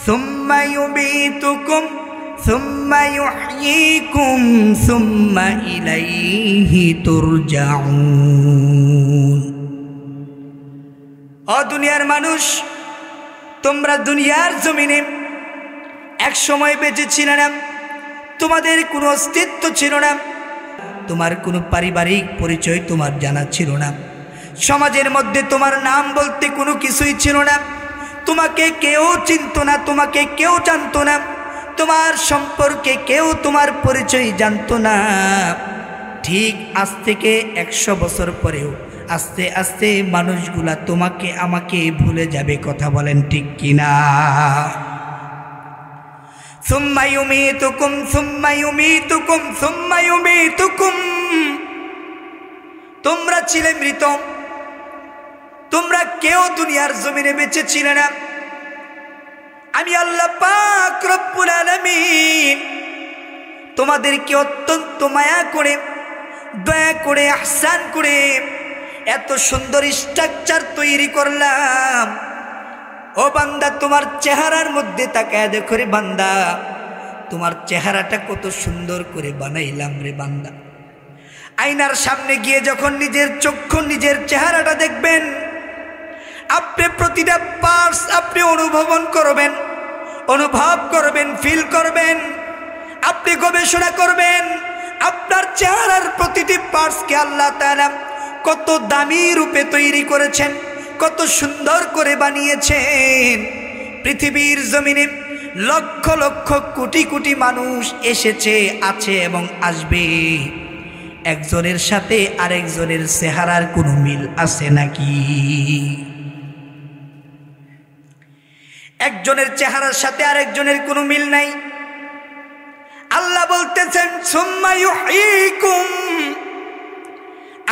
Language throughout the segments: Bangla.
সুম্মা ইউমীতুকুম সুম্মা ইউহয়ীকুম সুম্মা ইলাইহি তুরজাউন। ও দুনিয়ার মানুষ, তোমরা দুনিয়ার জমিনে এক সময় বেঁচে ছিলে না, তোমাদের কোনো অস্তিত্ব ছিল না, তোমার কোনো পারিবারিক পরিচয় তোমার জানা ছিল না, সমাজের মধ্যে তোমার নাম বলতে কোনো কিছুই ছিল না, তোমাকে কেউ চিনত না, তোমাকে কেউ জানতো না, তোমার সম্পর্কে কেউ তোমার পরিচয় জানতো না। ঠিক আজ থেকে 100 বছর পরেও আস্তে আস্তে মানুষগুলা তোমাকে আমাকে ভুলে যাবে। কথা বলেন ঠিক কিনা? সুম্মা ইউমীতুকুম সুম্মা ইউমীতুকুম সুম্মা ইউমীতুকুম। তোমরা ছিলে মৃত, তোমরা কেউ দুনিয়ার জমিনে বেঁচে ছিলে না। আমি আল্লাহ পাক রব্বুল আলামিন তোমাদেরকে অত্যন্ত মায়া করে, দয়া করে, ইহসান করে এত সুন্দর স্ট্রাকচার তৈরি করলাম। ও বান্দা, তোমার চেহারার মধ্যে তাকায় দেখো রে বান্দা, তোমার চেহারাটা কত সুন্দর করে বানাইলাম রে বান্দা। আয়নার সামনে গিয়ে যখন নিজের চক্ষু নিজের চেহারাটা দেখবেন, আপনি প্রতিটা পার্টস আপনি অনুভব করবেন, ফিল করবেন, আপনি গবেষণা করবেন। আপনার চেহারার প্রতিটি পার্টসকে আল্লাহ তাআলা কত দামি রূপে তৈরি করেছেন, কত সুন্দর করে বানিয়েছেন। পৃথিবীর জমিনে লক্ষ লক্ষ কোটি কোটি মানুষ এসেছে, আছে এবং আসবে। একজনের সাথে আরেকজনের চেহারার কোনো মিল আছে নাকি? একজনের চেহারার সাথে আরেকজনের কোনো মিল নাই। আল্লাহ বলতেছেন সুম্মা ইউহয়ীকুম,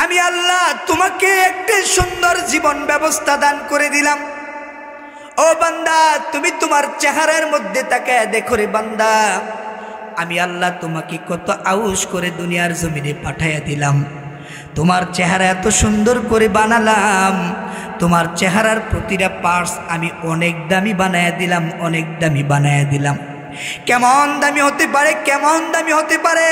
আমি আল্লাহ তোমাকে একটা সুন্দর জীবন ব্যবস্থা দান করে দিলাম। ও বান্দা, তুমি তোমার চেহারার মধ্যে তাকায় দেখো রে বান্দা, আমি আল্লাহ তোমাকে কত আউশ করে দুনিয়ার জমিনে পাঠাইয়া দিলাম। তোমার চেহারা এত সুন্দর করে বানালাম, তোমার চেহারার প্রতিটা পার্টস আমি অনেক দামি বানাইয়া দিলাম, অনেক দামি বানাইয়া দিলাম। কেমন দামি হতে পারে, কেমন দামি হতে পারে?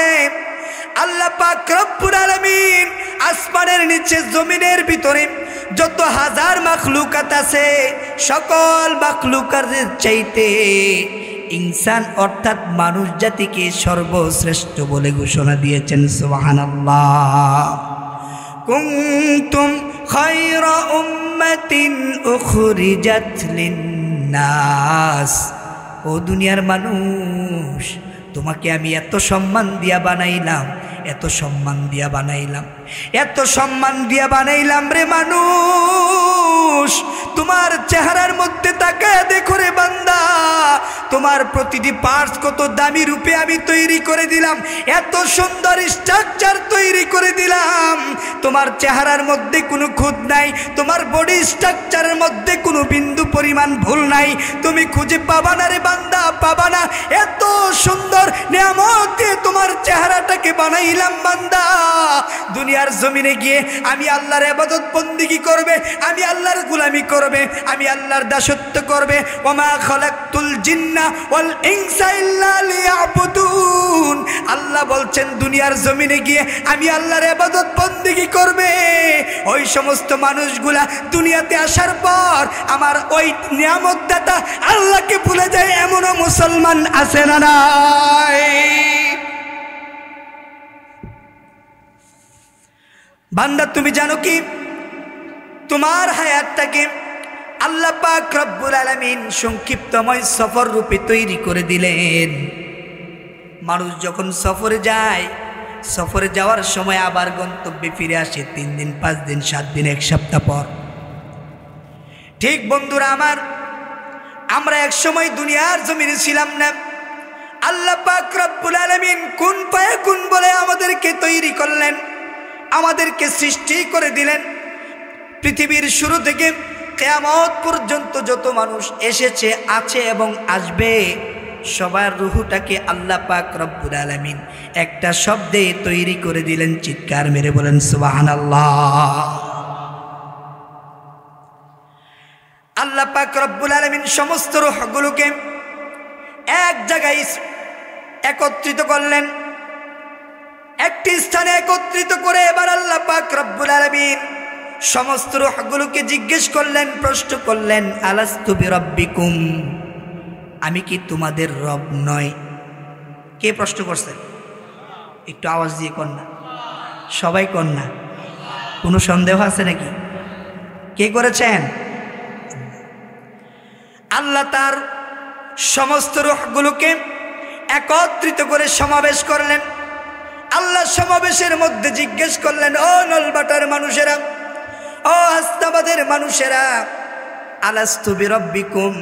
আল্লাহ পাক রব্বুল আলামিন আসমানের নিচে জমিনের ভিতরে যত হাজার মাখলুকাত আছে, সকল মাখলুকাতের চাইতে ইনসান অর্থাৎ মানুষ জাতিকে সর্বশ্রেষ্ঠ বলে ঘোষণা দিয়েছেন। সুবহানাল্লাহ। কুনতুম খায়রা উম্মাতিন উখরিজাত লিন্নাস। ও দুনিয়ার মানুষ, তোমাকে আমি এত সম্মান দিয়া বানাইলাম, এত সম্মান দিয়া বানাইলাম, এত সম্মান দিয়া বানাইলাম রে মানুষ। তোমার চেহারার মধ্যে তাকায় দেখো রে বান্দা, তোমার প্রতিটি পার্টস কত দামি রূপে আমি তৈরি করে দিলাম, এত সুন্দর স্ট্রাকচার তৈরি করে দিলাম। তোমার চেহারার মধ্যে কোনো খুঁত নাই, তোমার বডি স্ট্রাকচারের মধ্যে কোনো বিন্দু পরিমাণ ভুল নাই। তুমি খুঁজে পাবা না রে বান্দা, পাবা না। এত সুন্দর নিয়ামত দিয়ে তোমার চেহারাটাকে বানাইলাম বান্দা। দুনিয়ার জমিনে গিয়ে আমি আল্লাহর ইবাদত বন্দেগী করবে, আমি আল্লাহর গোলামি করবে, আমি আল্লাহর দাসত্ব করবে। ওমা খালাকতুল জিন্না ওয়াল ইনসা ইল্লা লিয়াবুদুন। আল্লাহ বলছেন দুনিয়ার জমিনে গিয়ে আমি আল্লাহর ইবাদত বন্দেগী করবে। ওই সমস্ত মানুষগুলা দুনিয়াতে আসার পর আমার ওই নিয়ামত দাতা আল্লাহকে ভুলে যায়, এমনও মুসলমান আছে না নাই? বান্দা, তুমি জানো কি তোমার হায়াতটাকে আল্লাহ পাক রব্বুল আলামিন সংক্ষিপ্তময় সফর রূপে তৈরি করে দিলেন। মানুষ যখন সফরে যায়, সফরে যাওয়ার সময় আবার গন্তব্যে ফিরে আসে 3 দিন, 5 দিন, 7 দিন, 1 সপ্তাহ পর। ঠিক বন্ধুরা আমার, আমরা এক সময় দুনিয়ার জমিনে ছিলাম না। আল্লাহ পাক রব্বুল আলামিন কুন ফায়াকুন বলে আমাদেরকে তৈরি করলেন, আমাদেরকে সৃষ্টি করে দিলেন। পৃথিবীর শুরু থেকে কিয়ামত পর্যন্ত যত মানুষ এসেছে, আছে এবং আসবে, সবার রূহটাকে আল্লাহ পাক রব্বুল আলামিন একটা শব্দে তৈরি করে দিলেন। চিৎকার মেরে বলেন সুবহানাল্লাহ। আল্লাহ পাক রব্বুল আলামিন সমস্ত রূহগুলোকে এক জায়গায় একত্রিত করলেন, একটি স্থানে একত্রিত করে এবার আল্লাহ পাক রব্বুল আলামিন সমস্ত রূহগুলোকে জিজ্ঞেস করলেন, প্রশ্ন করলেন, আলাস্তু বিরাব্বিকুম, আমি কি তোমাদের রব নয়? কে প্রশ্ন করছেন? একটু আওয়াজ দিয়ে কর না, সবাই কর না, কোনো সন্দেহ আছে নাকি? কে করেছেন? আল্লাহ তার সমস্ত রূহগুলোকে একত্রিত করে সমাবেশ করলেন। আল্লাহ সমাবেশের মধ্যে জিজ্ঞেস করলেন, ও নলবাটার মানুষেরা, ও হাসনাবাদের মানুষেরা, আলাস্তু বিরাব্বিকুম,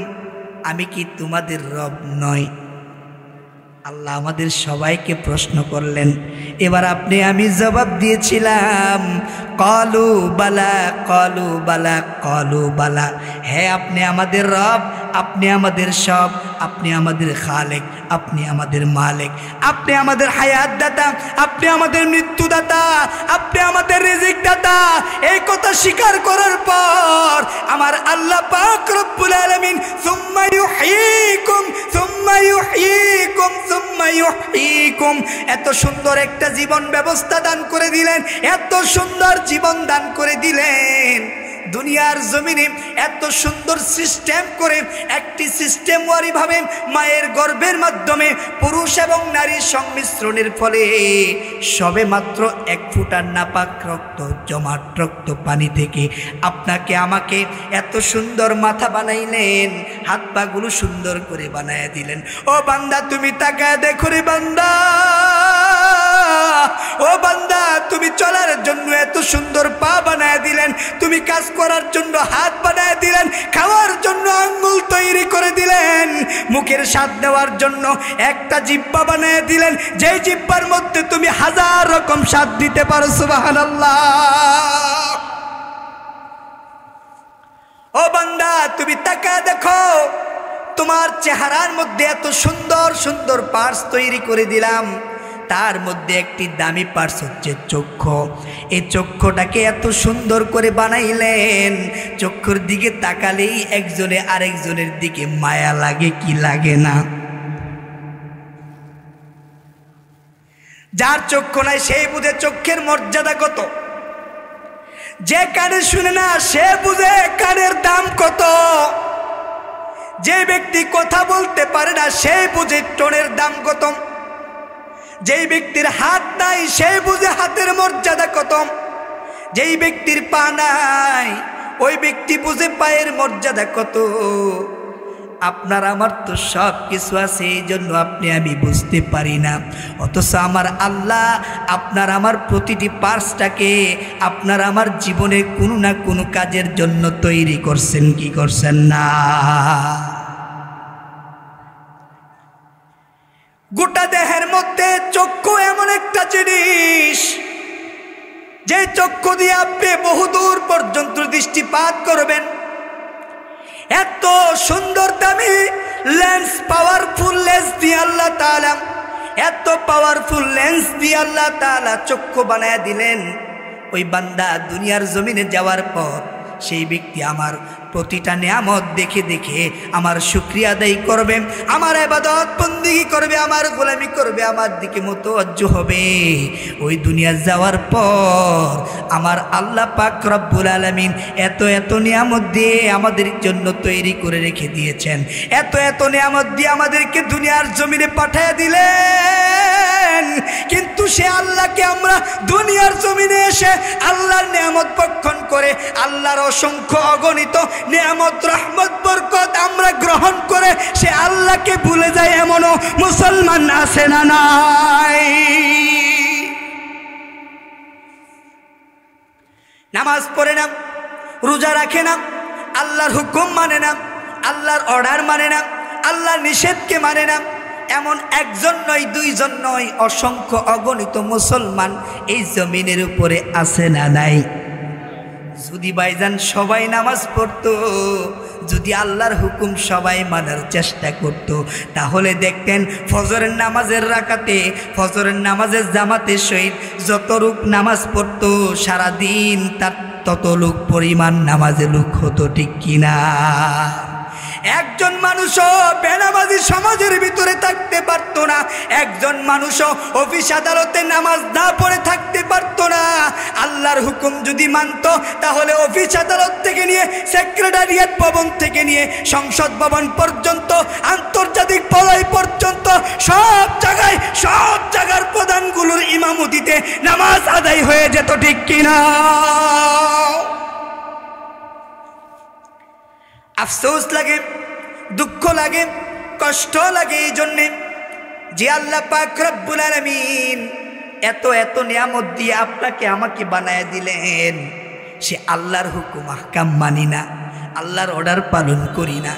আমি কি তোমাদের রব নয়? আল্লাহ আমাদের সবাইকে প্রশ্ন করলেন। এবার আপনি আমি জবাব দিয়েছিলাম, কালু বালা, কালু বালা, কালু বালা, হ্যাঁ আপনি আমাদের রব, আপনি আমাদের সব, আপনি আমাদের খালেক, আপনি আমাদের মালিক, আপনি আমাদের হায়াত দাতা, আপনি আমাদের মৃত্যু দাতা, আপনি আমাদের রিজিক দাতা। এই কথা স্বীকার করার পর আমার আল্লাহ পাক রব্বুল আলামিন সুম্মা ইউহয়িকুম, সুম্মা ইউহয়িকুম, সুম্মা ইউহয়িকুম, এত সুন্দর একটা জীবন ব্যবস্থা দান করে দিলেন, এত সুন্দর জীবন দান করে দিলেন। দুনিয়ার জমিনে এত সুন্দর সিস্টেম করে, একটি সিস্টেম ওয়ারিভাবে মায়ের গর্ভের মাধ্যমে পুরুষ এবং নারীর সংমিশ্রণের ফলে সবে মাত্র 1 ফোঁটা নাপাক রক্ত, জমাট রক্ত পানি থেকে আপনাকে আমাকে এত সুন্দর মাথা বানাইলেন, হাত পাগুলো সুন্দর করে বানায় দিলেন। ও বান্দা তুমি তাকায় দেখো রে বান্দা, ও বান্দা তুমি চলার জন্য এত সুন্দর পা বানায় দিলেন, তুমি কাজ করার জন্য হাত বানায় দিলেন, খাওয়ার জন্য আঙ্গুল তৈরি করে দিলেন, মুখের স্বাদ দেওয়ার জন্য একটা জিহ্বা বানায় দিলেন, যেই জিহ্বার মধ্যে তুমি 1000 রকম স্বাদ দিতে পারো। সুবহানাল্লাহ। ও বান্দা তুমি তাকায় দেখো, তোমার চেহারার মধ্যে এত সুন্দর সুন্দর পার্টস তৈরি করে দিলাম, তার মধ্যে একটি দামি পার্টস হচ্ছে চক্ষু। এই চক্ষুটাকে এত সুন্দর করে বানাইলেন, চক্ষুর দিকে তাকালেই একজনে আরেকজনের দিকে মায়া লাগে, কি লাগে না? যার চক্ষু নাই সেই বুঝে চক্ষের মর্যাদা কত, যে কানে শুনে না সে বুঝে কানের দাম কত, যে ব্যক্তি কথা বলতে পারে না সেই বুঝে টোনের দাম কত, যেই ব্যক্তির হাত নাই সেই বুঝে হাতের মর্যাদা কত, যেই ব্যক্তির পা নাই ওই ব্যক্তি বুঝে পায়ের মর্যাদা কত। আপনার আমার তো সব কিছু আছে, এই জন্য আপনি আমি বুঝতে পারি না, অথচ আমার আল্লাহ আপনার আমার প্রতিটি পার্টসটাকে আপনার আমার জীবনে কোনো না কোনো কাজের জন্য তৈরি করছেন, কি করছেন না? গোটা দেহের মধ্যে চক্ষু এমন একটা জিনিস, যে চক্ষু দিয়ে আপনি বহুদূর পর্যন্ত দৃষ্টিপাত করবেন। এত সুন্দর দামি লেন্স, পাওয়ারফুল লেন্স দিয়ে আল্লাহ তাআলা, এত পাওয়ারফুল লেন্স দিয়ে আল্লাহ তাআলা চক্ষু বানায় দিলেন। ওই বান্দা দুনিয়ার জমিনে যাওয়ার পর সেই ব্যক্তি আমার প্রতিটা নিয়ামত দেখে দেখে আমার শুকরিয়া আদায় করবে, আমার ইবাদত বন্দেগী করবে, আমার গোলামি করবে, আমার দিকে মুতাওয়াজ্জু হবে। ওই দুনিয়া যাওয়ার পর আমার আল্লাহ পাক রব্বুল আলামিন এত এত নিয়ামত দিয়ে আমাদের জন্য তৈরি করে রেখে দিয়েছেন, এত এত নিয়ামত দিয়ে আমাদেরকে দুনিয়ার জমিনে পাঠিয়ে দিলেন। কিন্তু সে আল্লাহকে আমরা দুনিয়ার জমিনে এসে আল্লাহর নিয়ামত ভক্ষণ করে, আল্লাহর অসংখ্য অগণিত নিয়ামত, রহমত, বরকত আমরা গ্রহণ করে সে আল্লাহকে ভুলে যায়, এমনও মুসলমান আছে না নাই? নামাজ পড়ে না, রোজা রাখে না, আল্লাহর হুকুম মানে না, আল্লাহর অর্ডার মানে না, আল্লাহর নিষেধকে মানে না, এমন একজন নয়, দুইজন নয়, অসংখ্য অগণিত মুসলমান এই জমিনের উপরে আছে না নাই? যদি ভাইজান সবাই নামাজ পড়তো, যদি আল্লাহর হুকুম সবাই মানার চেষ্টা করত, তাহলে দেখতেন ফজরের নামাজের রাকাতে, ফজরের নামাজের জামাতে সহিত যত লোক নামাজ পড়তো সারাদিন তার তত লোক পরিমাণ নামাজে লোক হতো, ঠিক কিনা? একজন মানুষও বেনামাজি সমাজের ভিতরে থাকতে পারতো না, একজন মানুষও অফিস আদালতে নামাজ না পড়ে থাকতে পারতো না। আল্লাহর হুকুম যদি মানত তাহলে অফিস আদালত থেকে নিয়ে সেক্রেটারিয়েট ভবন থেকে নিয়ে সংসদ ভবন পর্যন্ত, আন্তর্জাতিক পলয় পর্যন্ত সব জায়গার প্রধানগুলোর ইমামতিতে নামাজ আদায় হয়ে যেত, ঠিক কিনা? আফসোস লাগে, দুঃখ লাগে, কষ্ট লাগে এই জন্যে যে আল্লাহ পাক রব্বুল আলামিন এত এত নিয়ামত দিয়ে আপনাকে আমাকে বানায় দিলেন, সে আল্লাহর হুকুম আহকাম মানি না, আল্লাহর অর্ডার পালন করি না,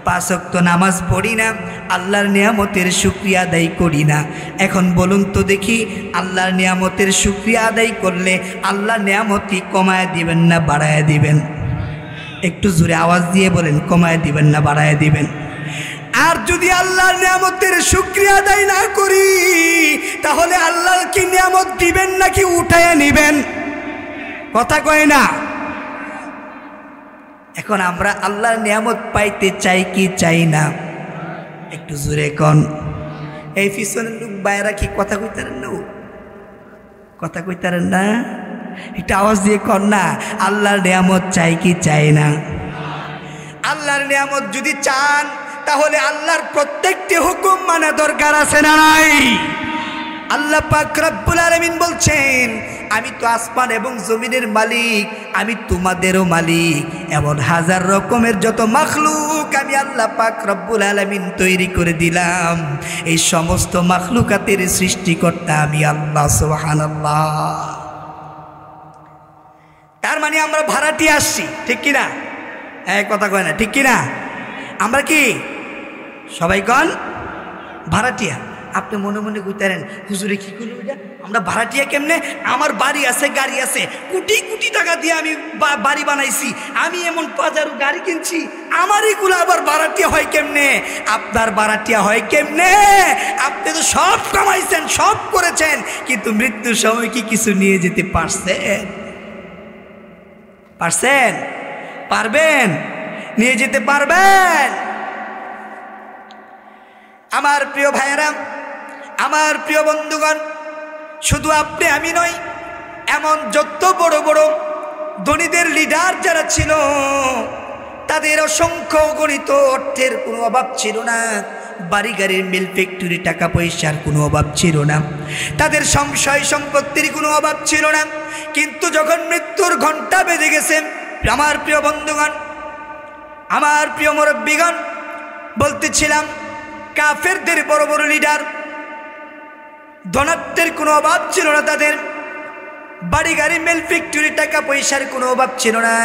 5 ওয়াক্ত নামাজ পড়ি না, আল্লাহর নিয়ামতের শুকরিয়া আদায় করি না। এখন বলুন তো দেখি, আল্লাহর নিয়ামতের শুকরিয়া আদায় করলে আল্লাহ নিয়ামতই কমায় দিবেন না বাড়ায় দিবেন? একটু জোরে আওয়াজ দিয়ে বলেন, কমায় দিবেন না বাড়ায় দিবেন? আর যদি আল্লাহর নিয়ামতের শুকরিয়া আদায় না করি তাহলে আল্লাহ কি নিয়ামত দিবেন নাকি উঠায় নিবেন? কথা কয় না। এখন আমরা আল্লাহর নিয়ামত পাইতে চাই কি চাই না? একটু জোরে কন। এই পিছনের লোক বাইরা কি কথা কইতারেন না? কথা কইতারেন না? একটু আওয়াজ দিয়ে কন না, আল্লাহর নিয়ামত চাই কি চাই না? আল্লাহর নিয়ামত যদি চান তাহলে আল্লাহর প্রত্যেকটি হুকুম মানা দরকার আছে না নাই? আল্লাহ পাক রব্বুল আলামিন বলছেন, আমি তো আসমান এবং জমিনের মালিক, আমি তোমাদেরও মালিক, এমন হাজার রকমের যত মাখলুক আমি আল্লাহ পাক রব্বুল আলামিন তৈরি করে দিলাম, এই সমস্ত মাখলুকাতের সৃষ্টিকর্তা আমি আল্লাহ সুবহানাল্লাহ। তার মানে আমরা ভাড়াটি আসছি, ঠিক কিনা? হ্যাঁ, কথা কয় না, ঠিক কিনা? আমরা কি সবাই কন ভাড়াটিয়া? আপনি মনে মনে কইতারেন, হুজুরে কি করলো এটা? আমরা ভাড়াটিয়া কেমনে? আমার বাড়ি আছে, গাড়ি আছে, কোটি কোটি টাকা দিয়ে আমি বাড়ি বানাইছি, আমি এমন 5,000 গাড়ি কিনছি, আমার এগুলো আবার ভাড়াটিয়া হয় কেমনে? আপনার ভাড়াটিয়া হয় কেমনে? আপনি তো সব কামাইছেন, সব করেছেন, কিন্তু মৃত্যুর সময় কি কিছু নিয়ে যেতে পারছেন? পারছেন? পারবেন? নিয়ে যেতে পারবেন? আমার প্রিয় ভাইয়েরা, আমার প্রিয় বন্ধুগণ, শুধু আপনি আমি নই, এমন যত বড় বড় ধনীদের লিডার যারা ছিল তাদের অসংখ্য গণিত অর্থের কোনো অভাব ছিল না, বাড়ি গাড়ির মিল ফ্যাক্টরি টাকা পয়সার কোনো অভাব ছিল না, তাদের সংশয় সম্পত্তির কোনো অভাব ছিল না। কিন্তু যখন মৃত্যুর ঘণ্টা বেজে গেছে, আমার প্রিয় বন্ধুগণ, আমার প্রিয় মুরব্বীগণ, বলতেছিলাম কাফেরদের বড় বড় লিডার, ধনাত্বের কোনো অভাব ছিল না, তাদের বাড়ি গাড়ি মিল ফ্যাক্টরি টাকা পয়সার কোনো অভাব ছিল না।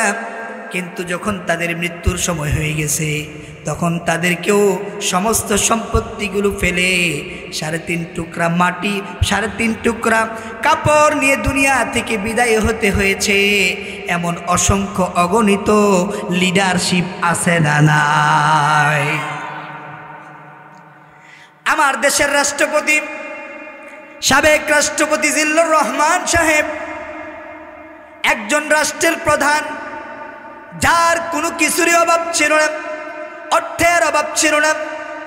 কিন্তু যখন তাদের মৃত্যুর সময় হয়ে গেছে, তখন তাদেরকেও সমস্ত সম্পত্তিগুলো ফেলে 3.5 টুকরা মাটি, 3.5 টুকরা কাপড় নিয়ে দুনিয়া থেকে বিদায় হতে হয়েছে। এমন অসংখ্য অগণিত লিডারশিপ আছে না নাই? আমার দেশের রাষ্ট্রপতি, সাবেক রাষ্ট্রপতি জিল্লুর রহমান সাহেব একজন রাষ্ট্রের প্রধান, যার কোনো কিছুরই অভাব ছিল না, অর্থের অভাব ছিল না,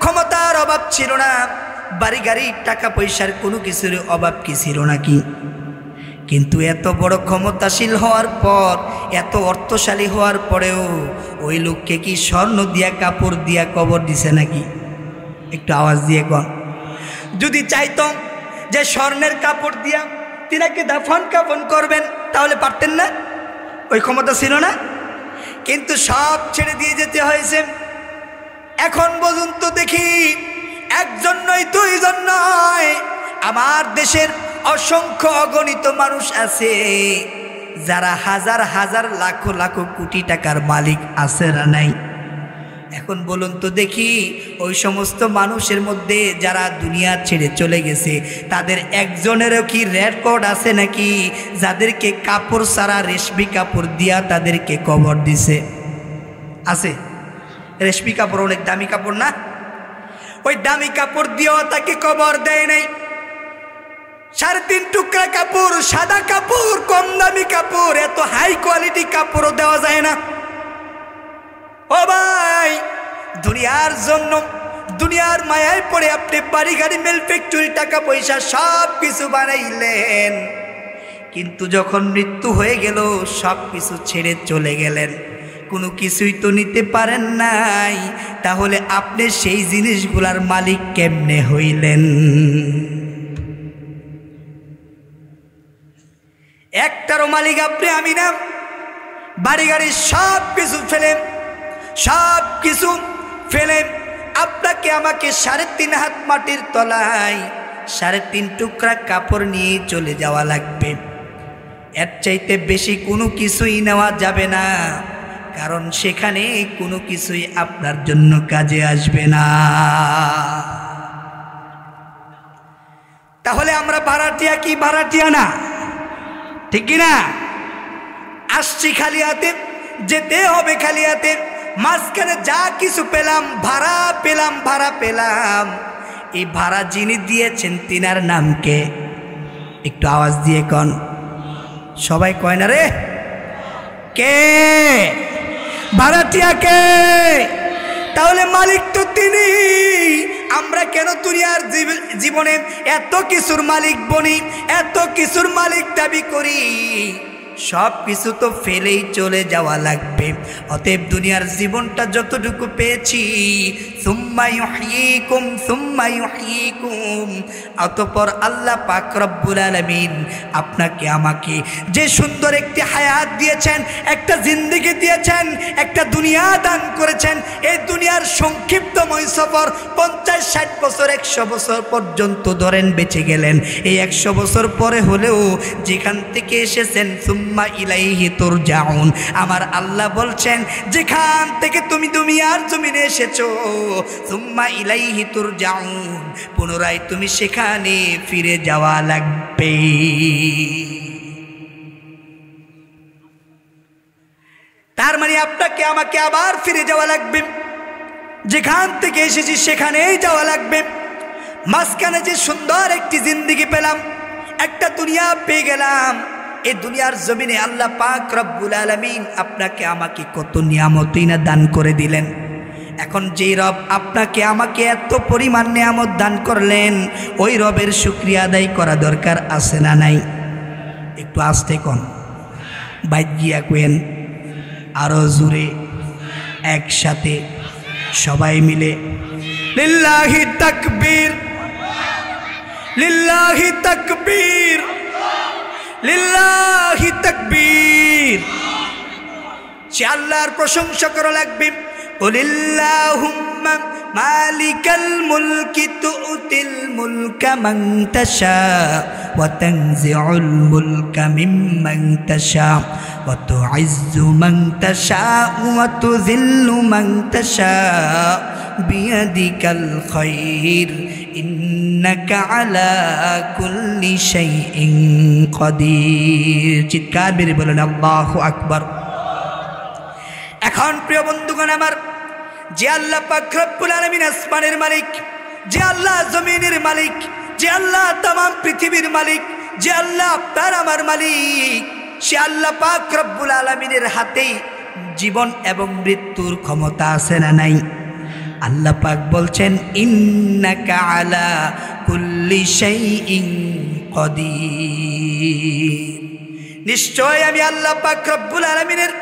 ক্ষমতার অভাব ছিল না, বাড়ি গাড়ি টাকা পয়সার কোনো কিছুর অভাব কি ছিল নাকি? কিন্তু এত বড় ক্ষমতাশীল হওয়ার পর, এত অর্থশালী হওয়ার পরেও ওই লোককে কি স্বর্ণ দিয়া কাপড় দিয়া কবর দিছে নাকি? একটু আওয়াজ দিয়ে কন। যদি চাইতো যে স্বর্ণের কাপড় দিয়া তিনাকে দাফন কাফন করবেন, তাহলে পারতেন না? ওই ক্ষমতা ছিল না? কিন্তু সব ছেড়ে দিয়ে যেতে হয়েছে। এখন বলুন তো দেখি, একজন নয়, 2 জন নয়, আমার দেশের অসংখ্য অগণিত মানুষ আছে যারা হাজার হাজার লাখ লাখ কোটি টাকার মালিক আছে না নাই? এখন বলুন তো দেখি, ওই সমস্ত মানুষের মধ্যে যারা দুনিয়া ছেড়ে চলে গেছে, তাদের একজনেরও কি রেকর্ড আছে নাকি যাদেরকে কাপড় ছাড়া রেশমি কাপড় দিয়া তাদেরকে কবর দিছে? আছে? রেশমি কাপড় অনেক দামি কাপড় না? ওই দামি কাপড় দিয়েও তাকে কবর দেয় নাই। 3.5 টুকরা কাপড়, সাদা কাপড়, কম দামি কাপড়, এত হাই কোয়ালিটি কাপড়ও দেওয়া যায় না। ও ভাই, দুনিয়ার জন্য, দুনিয়ার মায়ায় পড়ে আপনি বাড়ি গাড়ি মেল ফ্যাক্টরি টাকা পয়সা সব কিছু বানাইলেন, কিন্তু যখন মৃত্যু হয়ে গেল সব কিছু ছেড়ে চলে গেলেন, কোনো কিছুই তো নিতে পারেন নাই। তাহলে আপনি সেই জিনিসগুলার মালিক কেমনে হইলেন? একটারও মালিক আপনি আমি না। বাড়ি গাড়ি সব কিছু ফেলে আপনাকে আমাকে 3.5 হাত মাটির তলায় 3.5 টুকরা কাপড় নিয়ে চলে যাওয়া লাগবে। এর চাইতে বেশি কোনো কিছুই নেওয়া যাবে না, কারণ সেখানে কোনো কিছুই আপনার জন্য কাজে আসবে না। তাহলে আমরা ভাড়াটিয়া কি ভাড়াটিয়া না? ঠিক কিনা? আসছি খালি হাতে, যেতে হবে খালি হাতে। মাঝখানে যা কিছু পেলাম ভাড়া পেলাম। এই ভাড়া যিনি দিয়েছেন তিনার নাম কে? একটু আওয়াজ দিয়ে কন। সবাই কয় না রে? কে? ভাড়াটিয়া কে? তাহলে মালিক তো তিনি। আমরা কেন দুনিয়ার জীবনে এত কিছুর মালিক বনি, এত কিছুর মালিক দাবি করি? সব কিছু তো ফেলেই চলে যাওয়া লাগবে। অতএব দুনিয়ার জীবনটা যতটুকু পেয়েছি, সুম্মা ইউহয়িকুম, অতঃপর আল্লাহ পাক রব্বুল আলামিন আপনাকে আমাকে যে সুন্দর একটি হায়াত দিয়েছেন, একটা জিন্দেগি দিয়েছেন, একটা দুনিয়া দান করেছেন। এই দুনিয়ার সংক্ষিপ্তময় সফর 50-60 বছর 100 বছর পর্যন্ত ধরেন বেঁচে গেলেন। এই 100 বছর পরে হলেও যেখান থেকে এসেছেন সুম্মা ইলাইহি তুরজাউন, আমার আল্লাহ বলছেন যেখান থেকে তুমি দুনিয়ার জমিনে এসেছো সুম্মা ইলাইহি তুরজাউন, পুনরায় তুমি সেখানে ফিরে যাওয়া লাগবে। তার মানে আপনাকে আমাকে আবার ফিরে যাওয়া লাগবে। যেখান থেকে এসেছি সেখানেই যাওয়া লাগবে। মাঝখানে যে সুন্দর একটি জিন্দেগি পেলাম, একটা দুনিয়া পেয়ে গেলাম, এই দুনিয়ার জমিনে আল্লাহ পাক রব্বুল আলামিন আপনাকে আমাকে কত নিয়ামতই না দান করে দিলেন। এখন যেই রব আপনাকে আমাকে এত পরিমাণ নিয়ামত দান করলেন, ওই রবের শুকরিয়া আদায় করা দরকার আছে না নাই? একটু আস্তে কোন, বাইজিয়া কোয়েন, আরো জোরে একসাথে সবাই মিলে লিল্লাহি তাকবীর, লিল্লাহি তাকবীর, লিল্লাহি তাকবীর। সে আল্লাহর প্রশংসা করা লাগবে। কুলিল্লাহুম্মা মালিকাল মুলকি তুতিল মুলকা মান তাশা ওয়া তানজিউল মুলকা মিম্মান তাশা ওয়া তুইজ্জু মান তাশা ওয়া তুযিল্লু মান তাশা বিয়াদিকাল খায়র ইন্নাকা আলা কুল্লি শাইইন কাদির। চিৎকার মেরে বলেন আল্লাহু আকবার। এখন প্রিয় বন্ধুগণ আমার, যে আল্লাহ পাক রব্বুল আলামিন আসমানের মালিক, যে আল্লাহ জমিনের মালিক, যে আল্লাহ तमाम পৃথিবীর মালিক, যে আল্লাহ আপনার আমার মালিক, সে আল্লাহ পাক রব্বুল আলামিনের হাতেই জীবন এবং মৃত্যুর ক্ষমতা আছে না নাই? আল্লাহ পাক বলছেন ইন্নাকা আলা কুল্লি শাইইন কাদির, নিশ্চয় আমি আল্লাহ পাক রব্বুল আলামিনের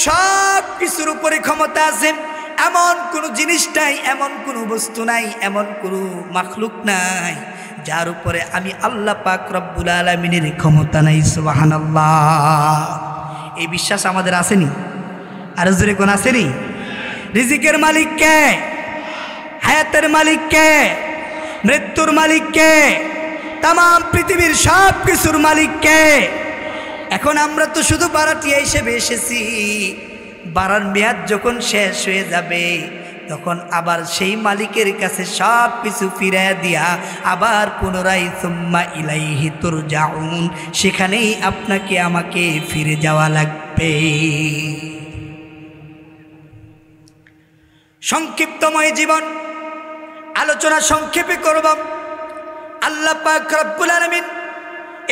সব কিছুর উপরে ক্ষমতা আছে। এমন কোনো জিনিস নাই, এমন কোনো বস্তু নাই, এমন কোনো মাখলুক নাই যার উপরে আমি আল্লাহ পাক রব্বুল আলামিনের ক্ষমতা নাই। সুবহানাল্লাহ। এই বিশ্বাস আমাদের আসেনি? আর জোরে কোন আসেনি? রিজিকের মালিক কে? হায়াতের মালিক কে? মৃত্যুর মালিক কে? तमाम পৃথিবীর সব কিছুর মালিক কে? এখন আমরা তো শুধু ভাড়াটিয়া হিসেবে এসেছি। ভাড়ার মেয়াদ যখন শেষ হয়ে যাবে তখন আবার সেই মালিকের কাছে সব কিছু ফিরিয়ে দিয়া আবার পুনরায় সুম্মা ইলাইহি তুরজাউন, সেখানেই আপনাকে আমাকে ফিরে যাওয়া লাগবে। সংক্ষিপ্তময় জীবন, আলোচনা সংক্ষেপে করব। আল্লাহ পাক রব্বুল আলামিন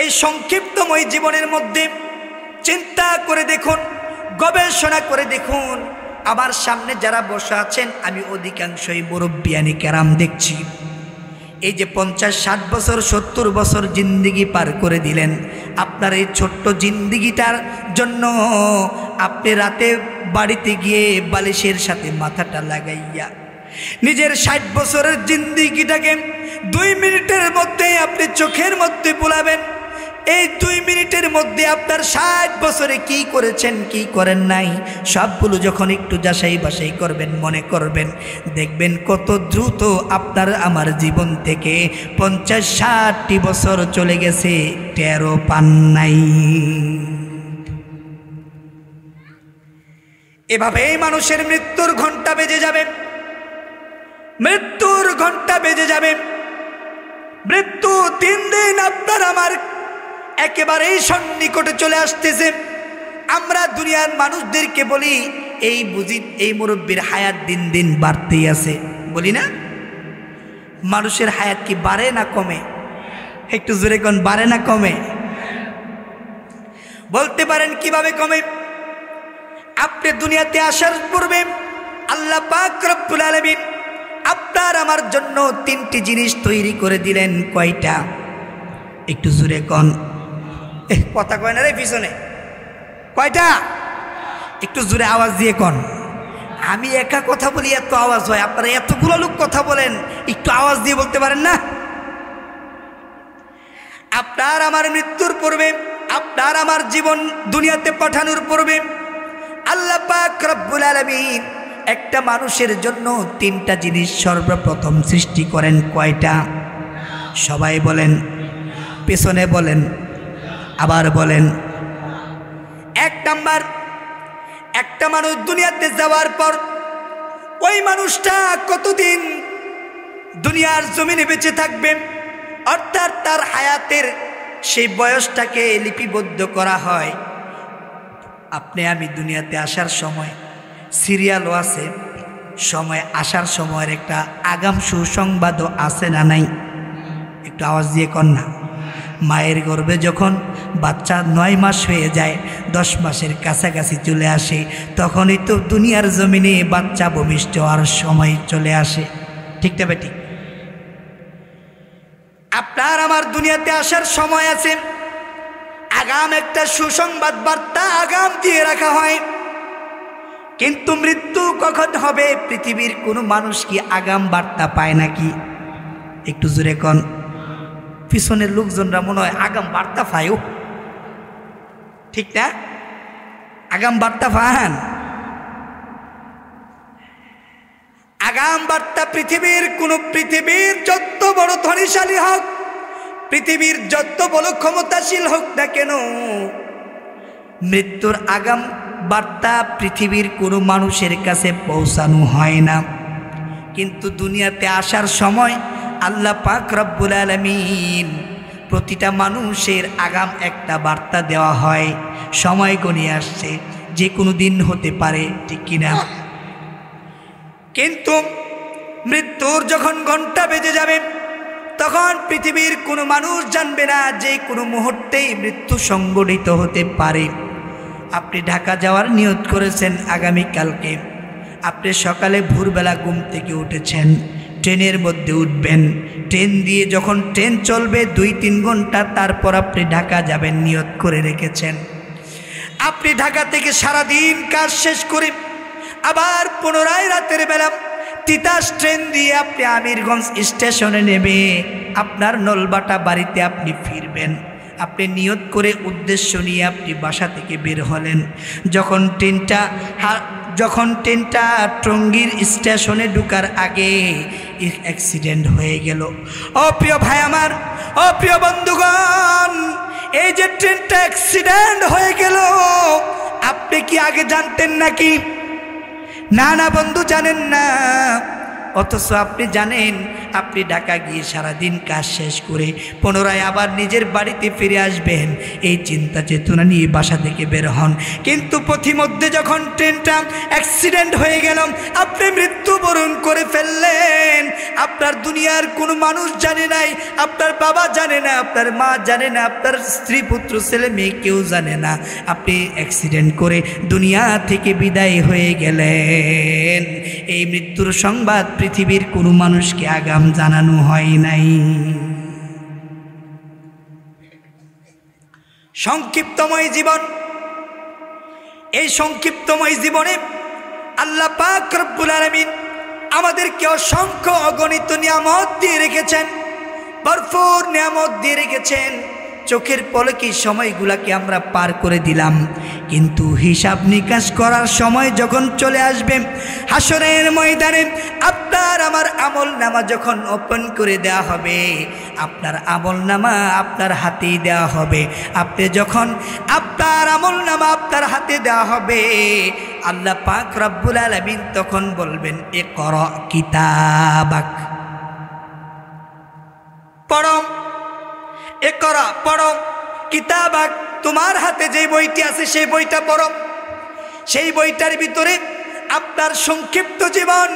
এই সংক্ষিপ্তময় জীবনের মধ্যে চিন্তা করে দেখুন, গবেষণা করে দেখুন, আমার সামনে যারা বসে আছেন আমি অধিকাংশই মুরব্বিয়ানি কেরাম দেখছি। এই যে 50-60 বছর 70 বছর জিন্দিগি পার করে দিলেন, আপনার এই ছোট্ট জিন্দিগিটার জন্য আপনি রাতে বাড়িতে গিয়ে বালিশের সাথে মাথাটা লাগাইয়া নিজের 60 বছরের জিন্দিগিটাকে 2 মিনিটের মধ্যে আপনি চোখের মধ্যে বুলাবেন। এই 2 মিনিটের মধ্যে আপনার 60 বছরে কি করেছেন কি করেন নাই সবগুলো যখন একটু যাচাই বাছাই করবেন, মনে করবেন, দেখবেন কত দ্রুত আপনার আমার জীবন থেকে 50-60টি বছর চলে গেছে, টেরও পান নাই। এভাবেই মানুষের মৃত্যুর ঘন্টা বেজে যাবে, মৃত্যুর ঘন্টা বেজে যাবে। মৃত্যু দিন দিন আপনার আমার একেবারেই সন্নিকটে চলে আসতেছে। আমরা দুনিয়ার মানুষদেরকে বলি এই বুঝি এই মুরব্বীর হায়াত দিন দিন বাড়তেই আছে, বলি না? মানুষের হায়াত কি বাড়ে না কমে? একটু জোরে কোন, বাড়ে না কমে? বলতে পারেন কিভাবে কমে? আপনি দুনিয়াতে আসার পূর্বে আল্লাহ পাক রব্বুল আলামিন আপনার আমার জন্য 3টি জিনিস তৈরি করে দিলেন। কয়টা? একটু জোরে কোন, কথা কয় না রে পিছনে। কয়টা? একটু জোরে আওয়াজ দিয়ে কোন। আমি একা কথা বলি এত আওয়াজ হয়, আপনারা এতগুলো লোক কথা বলেন, একটু আওয়াজ দিয়ে বলতে পারেন না? আপনার আমার মৃত্যুর পূর্বে, আপনার আমার জীবন দুনিয়াতে পাঠানোর পূর্বে আল্লাহ পাক রব্বুল আলামিন একটা মানুষের জন্য 3টা জিনিস সর্বপ্রথম সৃষ্টি করেন। কয়টা? সবাই বলেন, পেছনে বলেন, আবার বলেন। 1 নাম্বার, একটা মানুষ দুনিয়াতে যাওয়ার পর ওই মানুষটা কতদিন দুনিয়ার জমিনে বেঁচে থাকবে, অর্থাৎ তার হায়াতের সেই বয়সটাকে লিপিবদ্ধ করা হয়। আপনি আমি দুনিয়াতে আসার সময় সিরিয়ালও আছে, সময় আসার সময়ের একটা আগাম সুসংবাদও আছে না নাই? একটু আওয়াজ দিয়ে কর না। মায়ের গর্ভে যখন বাচ্চা 9 মাস হয়ে যায়, 10 মাসের কাছাকাছি চলে আসে, তখনই তো দুনিয়ার জমিনে বাচ্চা ভূমিষ্ঠ হওয়ার সময় চলে আসে। ঠিক না বেটি? আপনার আমার দুনিয়াতে আসার সময় আছে, আগাম একটা সুসংবাদ বার্তা আগাম দিয়ে রাখা হয়। কিন্তু মৃত্যু কখন হবে পৃথিবীর কোনো মানুষ কি আগাম বার্তা পায় নাকি? একটু জোরে কোন। পিছনের লোকজনরা মনে হয় আগাম বার্তা পায়ও, ঠিক না? আগাম বার্তা পান? আগাম বার্তা পৃথিবীর যত বড় ধনীশালী হোক, পৃথিবীর যত বড় ক্ষমতাশীল হোক না কেন, মৃত্যুর আগাম বার্তা পৃথিবীর কোনো মানুষের কাছে পৌঁছানো হয় না। কিন্তু দুনিয়াতে আসার সময় আল্লাহ পাক রব্বুল আলামিন প্রতিটা মানুষের আগাম একটা বার্তা দেওয়া হয়, সময় গণিয়ে আসছে, যে কোনো দিন হতে পারে, ঠিক কিনা? কিন্তু মৃত্যুর যখন ঘন্টা বেজে যাবে তখন পৃথিবীর কোনো মানুষ জানবে না যে কোনো মুহূর্তেই মৃত্যু সংঘটিত হতে পারে। আপনি ঢাকা যাওয়ার নিয়ত করেছেন আগামীকালকে, আপনি সকালে ভোরবেলা ঘুম থেকে উঠেছেন, ট্রেনের মধ্যে উঠবেন, ট্রেন দিয়ে যখন ট্রেন চলবে 2-3 ঘন্টা তারপর আপনি ঢাকা যাবেন নিয়ত করে রেখেছেন। আপনি ঢাকা থেকে সারাদিন কাজ শেষ করে আবার পুনরায় রাতের বেলা তিতাস ট্রেন দিয়ে আপনি আমিরগঞ্জ স্টেশনে নেমে আপনার নলবাটা বাড়িতে আপনি ফিরবেন। আপনি নিয়ত করে উদ্দেশ্য নিয়ে আপনি বাসা থেকে বের হলেন। যখন ট্রেনটা টঙ্গীর স্টেশনে ঢোকার আগে অ্যাক্সিডেন্ট হয়ে গেল। ও প্রিয় ভাই আমার, ও প্রিয় বন্ধুগণ, এই যে ট্রেনটা অ্যাক্সিডেন্ট হয়ে গেল, আপনি কি আগে জানতেন নাকি? না না বন্ধু, জানেন না। অথচ আপনি জানেন আপনি ঢাকা গিয়ে সারাদিন কাজ শেষ করে পুনরায় আবার নিজের বাড়িতে ফিরে আসবেন, এই চিন্তা চেতনা নিয়ে বাসা থেকে বের হন। কিন্তু পথিমধ্যে যখন ট্রেনটা অ্যাক্সিডেন্ট হয়ে গেল, আপনি মৃত্যুবরণ করে ফেললেন, আপনার দুনিয়ার কোনো মানুষ জানে নাই, আপনার বাবা জানে না, আপনার মা জানে না, আপনার স্ত্রী পুত্র ছেলে মেয়ে কেউ জানে না, আপনি অ্যাক্সিডেন্ট করে দুনিয়া থেকে বিদায় হয়ে গেলেন। এই মৃত্যুর সংবাদ পৃথিবীর কোনো মানুষকে আগাম জানানো হয় নাই। সংক্ষিপ্তময় জীবন, এই সংক্ষিপ্তময় জীবনে আল্লাহ পাক রব্বুল আলামিন আমাদেরকে অসংখ্য অগণিত নিয়ামত দিয়ে রেখেছেন, ভরপুর নিয়ামত দিয়ে রেখেছেন। চোখের পলকে সময়গুলাকে আমরা পার করে দিলাম, কিন্তু হিসাব নিকাশ করার সময় যখন চলে আসবে, হাসরের ময়দানে আপনার আমার আমল নামা যখন ওপেন করে দেওয়া হবে, আপনার আমল নামা আপনার হাতেই দেওয়া হবে। আপনি যখন আপনার আমল নামা আপনার হাতে দেওয়া হবে, আল্লাহ পাক রব্বুল আলামিন তখন বলবেন, ইকরা কিতাবাক, পড়ো, ইকরা পড়ো, কিতাবাক, তোমার হাতে যে বইটি আছে সেই বইটা পড়ো। সেই বইটার ভিতরে আপনার সংক্ষিপ্ত জীবন,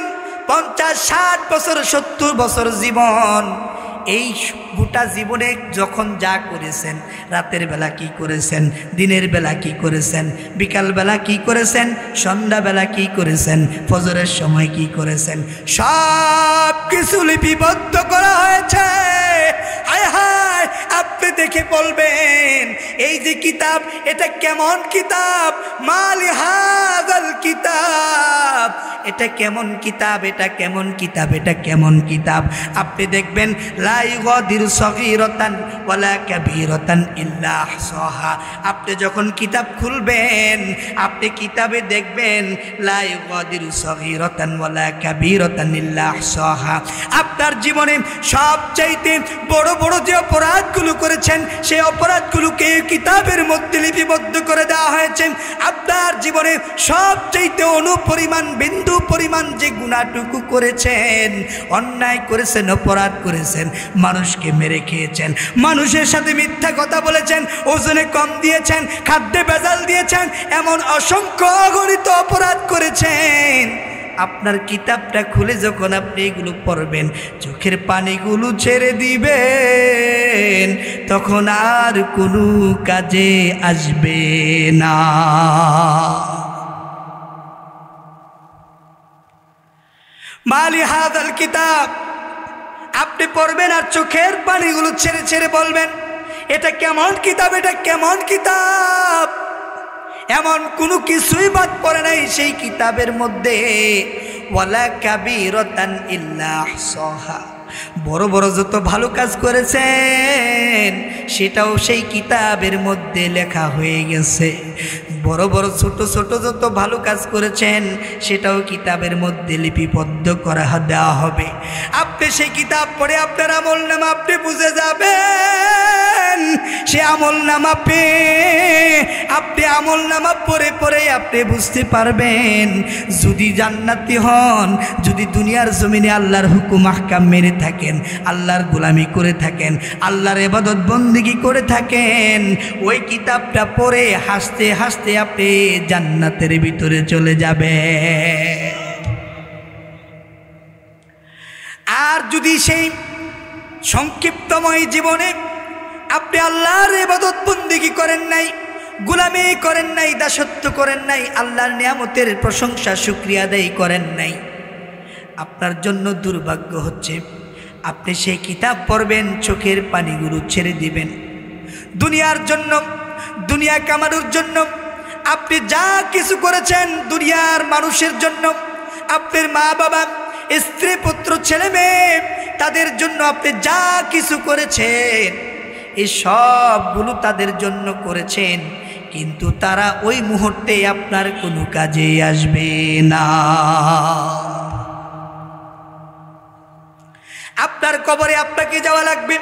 50-60 বছর 70 বছর জীবন, এই গোটা জীবনে যখন যা করেছেন, রাতের বেলা কি করেছেন, দিনের বেলা কি করেছেন, বিকালবেলা কি করেছেন, সন্ধ্যাবেলা কি করেছেন, ফজরের সময় কি করেছেন, সব কিছু লিপিবদ্ধ করা হয়েছে। হায় হায়, আপনি দেখে বলবেন, এই যে কিতাব, এটা কেমন কিতাব, মালি হাযাল কিতাব, এটা কেমন কিতাব, এটা কেমন কিতাব, এটা কেমন কিতাব। আপনি দেখবেন, লা ইউগাদিরু সগীরাতান ওয়ালা কাবীরাতান ইল্লা আহসাহা। আপনি যখন কিতাব খুলবেন, আপনি কিতাবে দেখবেন, লা ইউগাদিরু সগীরাতান ওয়ালা কাবীরাতান ইল্লা আহসাহা। আপনার জীবনে সবচাইতে বড় বড় যে অপরাধগুলো করেছেন, সেই অপরাধগুলোকে কিতাবের মধ্যে লিপিবদ্ধ করে দেওয়া হয়েছে। আপনার জীবনে সবচাইতে অনুপরিমাণ, বিন্দু পরিমাণ যে গুনাহটুকু করেছেন, অন্যায় করেছেন, অপরাধ করেছেন, মানুষকে মেরে খেয়েছেন, মানুষের সাথে মিথ্যা কথা বলেছেন, ওজনে কম দিয়েছেন, খাদ্যে ভেজাল দিয়েছেন, এমন অসংখ্য অগণিত অপরাধ করেছেন। আপনার কিতাবটা খুলে যখন আপনি এগুলো পড়বেন, চোখের পানিগুলো ছেড়ে দিবেন, তখন আর কোনো কাজে আসবে না। মালি হাযাল কিতাব, আপনি পড়বেন আর চোখের পানিগুলো ছেড়ে ছেড়ে বলবেন, এটা কেমন কিতাব, এটা কেমন কিতাব। এমন কোনো কিছুই বাদ পড়ে নাই সেই কিতাবের মধ্যে। ওয়ালা কাবীরাতান ইল্লা আহসাহা, বড় বড় যত ভালো কাজ করেছেন সেটাও সেই কিতাবের মধ্যে লেখা হয়ে গেছে। বড় বড় ছোট ছোট যত ভালো কাজ করেছেন সেটাও কিতাবের মধ্যে লিপিবদ্ধ করা দেওয়া হবে। আপনি সেই কিতাব পড়ে আপনার আমল নামা আপনি বুঝে যাবেন। সে আমল নামা আপনি আমল নামা পড়ে পড়ে আপনি বুঝতে পারবেন, যদি জান্নাতি হন, যদি দুনিয়ার জমিনে আল্লাহর হুকুম আহকাম মেনে থাকেন, আল্লাহর গোলামি করে থাকেন, আল্লাহর ইবাদত বন্দেগী করে থাকেন, ওই কিতাবটা পড়ে হাসতে হাসতে আপনি জান্নাতের ভিতরে চলে যাবে। আর যদি সেই সংক্ষিপ্তময় জীবনে আপনি আল্লাহর ইবাদত বন্দেগী করেন নাই, গোলামি করেন নাই, দাসত্ব করেন নাই, আল্লাহর নিয়ামতের প্রশংসা শুকরিয়া আদায় করেন নাই, আপনার জন্য দুর্ভাগ্য হচ্ছে। আপনি সেই কিতাব পড়বেন, চোখের পানিগুলো ছেড়ে দিবেন। দুনিয়ার জন্য, দুনিয়া কামানোর জন্য আপনি যা কিছু করেছেন, দুনিয়ার মানুষের জন্য, আপনার মা বাবা, স্ত্রী পুত্র ছেলে মেয়ে, তাদের জন্য আপনি যা কিছু করেছেন, এই সবগুলো তাদের জন্য করেছেন, কিন্তু তারা ওই মুহূর্তে আপনার কোনো কাজে আসবে না। আপনার কবরে আপনাকে যাওয়া লাগবে,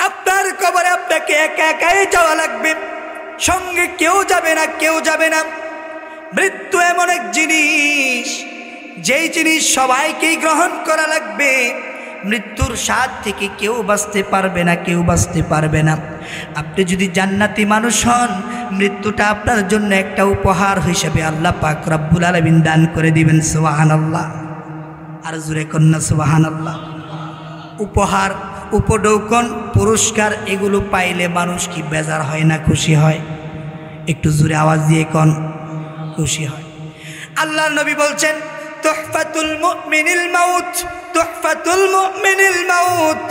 আপনার কবরে আপনাকে একা একাই যাওয়া লাগবে, সঙ্গে কেউ যাবে না, কেউ যাবে না। মৃত্যু এমন এক জিনিস, যেই জিনিস সবাইকেই গ্রহণ করা লাগবে, মৃত্যুর স্বাদ থেকে কেউ বাঁচতে পারবে না, কেউ বাঁচতে পারবে না। আপনি যদি জান্নাতি মানুষ হন, মৃত্যুটা আপনার জন্য একটা উপহার হিসেবে আল্লাহ পাক রব্বুল আলামিন দান করে দিবেন। সুবহানাল্লাহ, আর জোরে কন্যা সুবহানাল্লাহ। উপহার, উপঢৌকন, পুরস্কার এগুলো পাইলে মানুষ কি বেজার হয় না খুশি হয়? একটু জোরে আওয়াজ দিয়ে কোন খুশি হয়। আল্লাহর নবী বলছেন, তুহফাতুল মুমিনিল মাউত, তুহফাতুল মুমিনিল মাউত।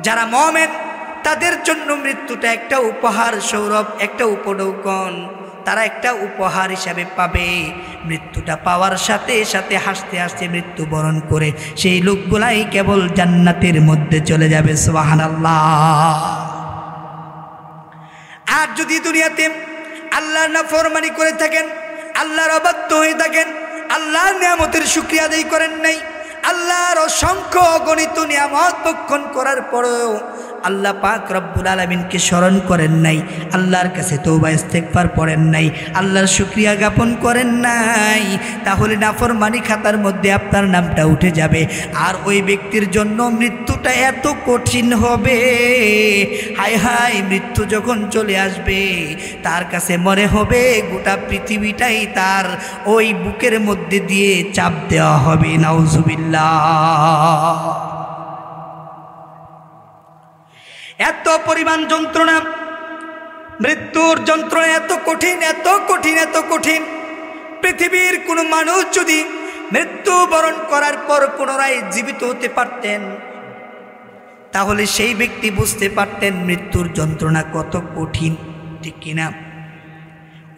যারা মুমিন তাদের জন্য মৃত্যুটা একটা উপহার স্বরূপ, একটা উপঢৌকন, তারা একটা উপহার হিসাবে পাবে। মৃত্যুটা পাওয়ার সাথে সাথে হাসতে হাসতে মৃত্যুবরণ করে সেই লোকগুলাই কেবল জান্নাতের মধ্যে চলে যাবে। সুবহানাল্লাহ। আর যদি দুনিয়াতে আল্লাহর নাফরমানি করে থাকেন, আল্লাহর অবাধ্য হয়ে থাকেন, আল্লাহর নিয়ামতের শুকরিয়া আদায় করেন নাই, আল্লাহর অসংখ্য অগণিত নিয়ামত ভক্ষণ করার পরেও আল্লাহ পাক রব্বুল আলামিনকে স্মরণ করেন নাই, আল্লাহর কাছে তওবা ইস্তেগফার পড়েন নাই, আল্লাহর শুকরিয়া জ্ঞাপন করেন নাই, তাহলে নাফরমানি খাতার মধ্যে আপনার নামটা উঠে যাবে। আর ওই ব্যক্তির জন্য মৃত্যুটা এত কঠিন হবে, হায় হায়, মৃত্যু যখন চলে আসবে তার কাছে মনে হবে গোটা পৃথিবীটাই তার ওই বুকের মধ্যে দিয়ে চাপ দেওয়া হবে। নাউজুবিল্লাহ। এত পরিমাণ যন্ত্রণা, মৃত্যুর যন্ত্রণা এত কঠিন, এত কঠিন, এত কঠিন। পৃথিবীর কোনো মানুষ যদি মৃত্যুবরণ করার পর পুনরায় জীবিত হতে পারতেন, তাহলে সেই ব্যক্তি বুঝতে পারতেন মৃত্যুর যন্ত্রণা কত কঠিন, ঠিক কিনা?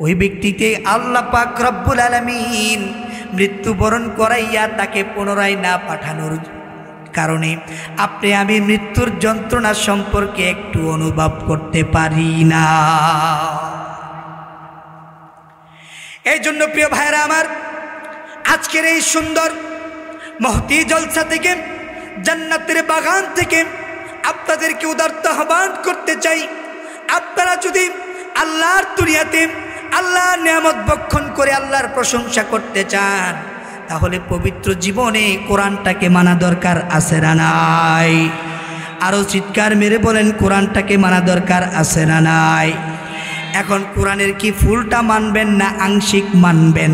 ওই ব্যক্তিকে আল্লাহ পাক রব্বুল আলামিন মৃত্যুবরণ করাইয়া তাকে পুনরায় না পাঠানোর কারণে আপনি আমি মৃত্যুর যন্ত্রণা সম্পর্কে একটু অনুভব করতে পারি না। এই জন্য প্রিয় ভাইরা আমার, আজকের এই সুন্দর মহতি জলসা থেকে, জান্নাতের বাগান থেকে আপনাদেরকে উদারত আহ্বান করতে চাই, আপনারা যদি আল্লাহর দুনিয়াতে আল্লাহর নিয়ামত ভক্ষণ করে আল্লাহর প্রশংসা করতে চান, তাহলে পবিত্র জীবনে কোরআনটাকে মানা দরকার আছে না নাই? আরও চিৎকার মেরে বলেন, কোরআনটাকে মানা দরকার আছে না নাই? এখন কোরআনের কি ফুলটা মানবেন না আংশিক মানবেন?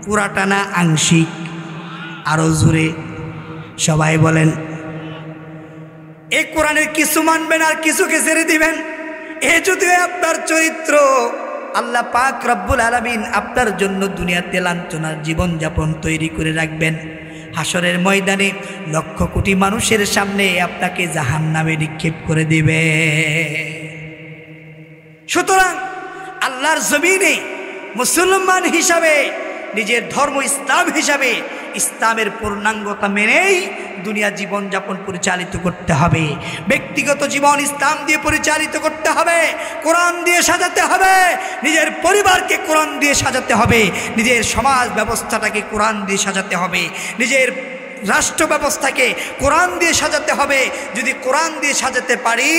পুরাটা না আংশিক? আরও জোরে সবাই বলেন। এই কোরআনের কিছু মানবেন আর কিছুকে ছেড়ে দিবেন, এ যদি আপনার চরিত্র, আল্লাহ পাক রব্বুল আলামিন আপনার জন্য দুনিয়াতে লাঞ্ছনার জীবনযাপন তৈরি করে রাখবেন। হাসরের ময়দানে লক্ষ কোটি মানুষের সামনে আপনাকে জাহান্নামে নিক্ষেপ করে দিবে। সুতরাং আল্লাহর জমিনে মুসলমান হিসাবে, নিজের ধর্ম ইসলাম হিসাবে, ইসলামের পূর্ণাঙ্গতা মেনেই দুনিয়া জীবনযাপন পরিচালিত করতে হবে। ব্যক্তিগত জীবন ইসলাম দিয়ে পরিচালিত করতে হবে, কোরআন দিয়ে সাজাতে হবে, নিজের পরিবারকে কোরআন দিয়ে সাজাতে হবে, নিজের সমাজ ব্যবস্থাটাকে কোরআন দিয়ে সাজাতে হবে, নিজের রাষ্ট্র ব্যবস্থাকে কোরআন দিয়ে সাজাতে হবে। যদি কোরআন দিয়ে সাজাতে পারি,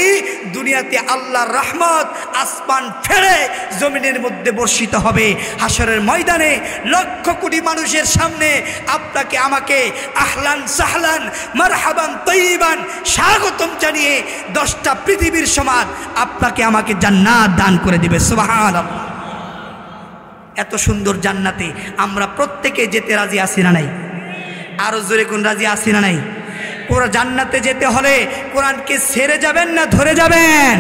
দুনিয়াতে আল্লাহর রহমত আসমান ফেলে জমিনের মধ্যে বর্ষিত হবে। হাসরের ময়দানে লক্ষ কোটি মানুষের সামনে আপনাকে আমাকে আহলান সাহলান মারহাবান তৈবান স্বাগতম জানিয়ে 10টা পৃথিবীর সমান আপনাকে আমাকে জান্নাত দান করে দিবে। সুবহানাল্লাহ। এত সুন্দর জান্নাতে আমরা প্রত্যেকে যেতে রাজি আছি না নাই? আরো জোরে কোন রাজি আছি না নাই? পুরো জান্নাতে যেতে হলে কোরআনকে ছেড়ে যাবেন না ধরে যাবেন?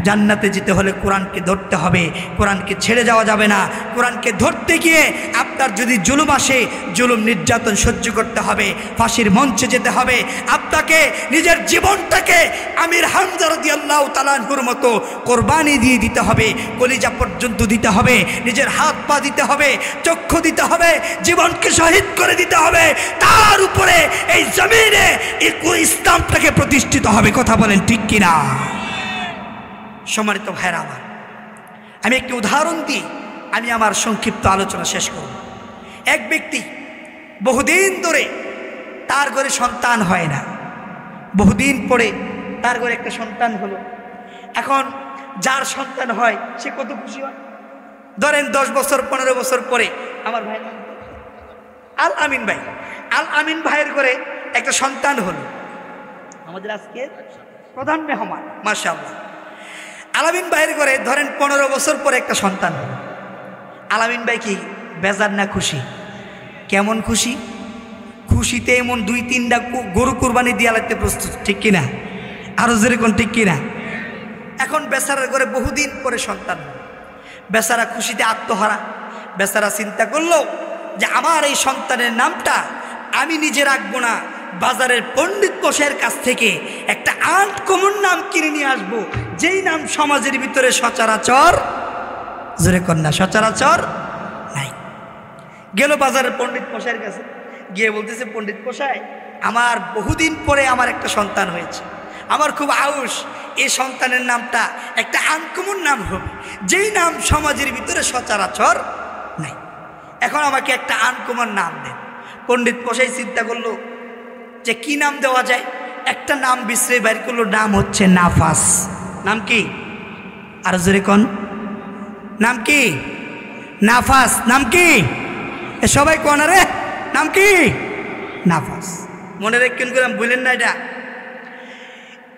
জান্নাতে যেতে হলে কোরআনকে ধরতে হবে, কোরআনকে ছেড়ে যাওয়া যাবে না। কোরআনকে ধরতে গিয়ে আপনার যদি জুলুম আসে, জুলুম নির্যাতন সহ্য করতে হবে, ফাঁসির মঞ্চে যেতে হবে। আপনাকে নিজের জীবনটাকে আমির হামজা রাদিয়াল্লাহু তাআলা আনহুর মতো কোরবানি দিয়ে দিতে হবে, কলিজা পর্যন্ত দিতে হবে, নিজের হাত পা দিতে হবে, চক্ষু দিতে হবে, জীবনকে শহীদ করে দিতে হবে। তার উপরে এই জমিনে ইসলামটাকে প্রতিষ্ঠিত হবে। কথা বলেন ঠিক কিনা? সম্মানিত ভাইরা আমার, আমি একটি উদাহরণ দিই, আমি আমার সংক্ষিপ্ত আলোচনা শেষ করব। এক ব্যক্তি বহুদিন ধরে তার ঘরে সন্তান হয় না, বহুদিন পরে তার ঘরে একটা সন্তান হলো। এখন যার সন্তান হয় সে কত খুশি হয়। ধরেন 10 বছর 15 বছর পরে, আমার ভাই আল আমিন ভাই। আল আমিন ভাইয়ের করে একটা সন্তান হলো, আমাদের আজকে প্রধান মেহমান মাশাআল্লাহ। আল আমিন ভাইয়ের করে ধরেন 15 বছর পরে একটা সন্তান হলো। আল আমিন ভাই কি বেজার না খুশি? কেমন খুশি? খুশিতে এমন 2-3টা গরু কুরবানি দিয়ে লাগতে প্রস্তুত, ঠিক কিনা? আরো যেরকম ঠিক কিনা? এখন বেচারার করে বহুদিন পরে সন্তান, বেচারা খুশিতে আত্মহারা। বেচারা চিন্তা করলো যে আমার এই সন্তানের নামটা আমি নিজে রাখবো না, বাজারের পণ্ডিত মশাইয়ের কাছ থেকে একটা আনকমন নাম কিনে নিয়ে আসবো, যেই নাম সমাজের ভিতরে সচরাচর, জোরে কন্যা, সচরাচর নাই। গেল বাজারের পণ্ডিত মশাইয়ের কাছে, গিয়ে বলতেছে, পণ্ডিত মশাই আমার বহুদিন পরে আমার একটা সন্তান হয়েছে, আমার খুব আউস, এই সন্তানের নামটা একটা আনকমন নাম হবে, যেই নাম সমাজের ভিতরে সচরাচর নাই। এখন আমাকে একটা আনকমন নাম দেন। পণ্ডিত মশাই চিন্তা করলো যে কি নাম দেওয়া যায়। একটা নাম বিশ্রে বাইর করলো, নাম হচ্ছে নাফাস। নাম কি? আর জোরে কোন নাম কি? নাফাস। নাম কি? সবাই কোন রে নাম কি? নাফাস। মনে রাখেন করে বললেন না এটা।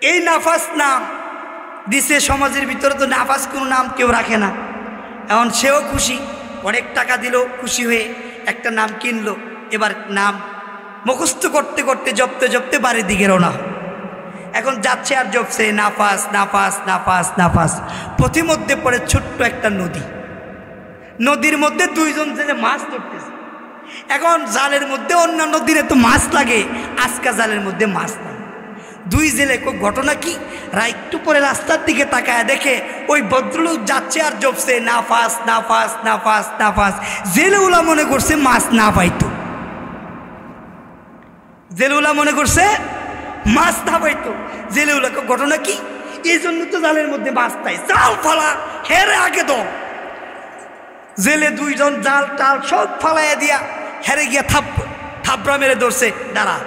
এই নাফাস নাম দিছে সমাজের ভিতরে, তো নাফাস কোনো নাম কেউ রাখে না। এখন সেও খুশি, অনেক টাকা দিল, খুশি হয়ে একটা নাম কিনলো। এবার নাম মুখস্থ করতে করতে জপতে জপতে বাড়ির দিকে রওনা। এখন যাচ্ছে আর জপছে নাফাস নাফাস নাফাস নাফাস। পথিমধ্যে পড়ে ছোট্ট একটা নদী, নদীর মধ্যে 2 জন জেলে মাছ ধরতেছে। এখন জালের মধ্যে অন্যান্য দিনে তো মাছ লাগে, আজকা জালের মধ্যে মাছ লাগে। 2 জেলে ঘটনা কি, একটু পরে রাস্তার দিকে তাকায় দেখে ওই ভদ্রলোক যাচ্ছে আর জপছে নাফাস নাফাস নাফাস নাফাস। জেলেউলা মনে করছে মাছ না পাইতো, জেলেউলা মনে করছে মাছ না পাইতো। জেলেউলা ঘটনা কি, এই জন্য তো জালের মধ্যে মাছ নাই, জাল ফালা, হেরে আগে দো। জেলে 2 জন জাল টাল সব ফালাইয়া দিয়া হেরে গিয়া থাপড়া মেরে ধরছে। দাঁড়া,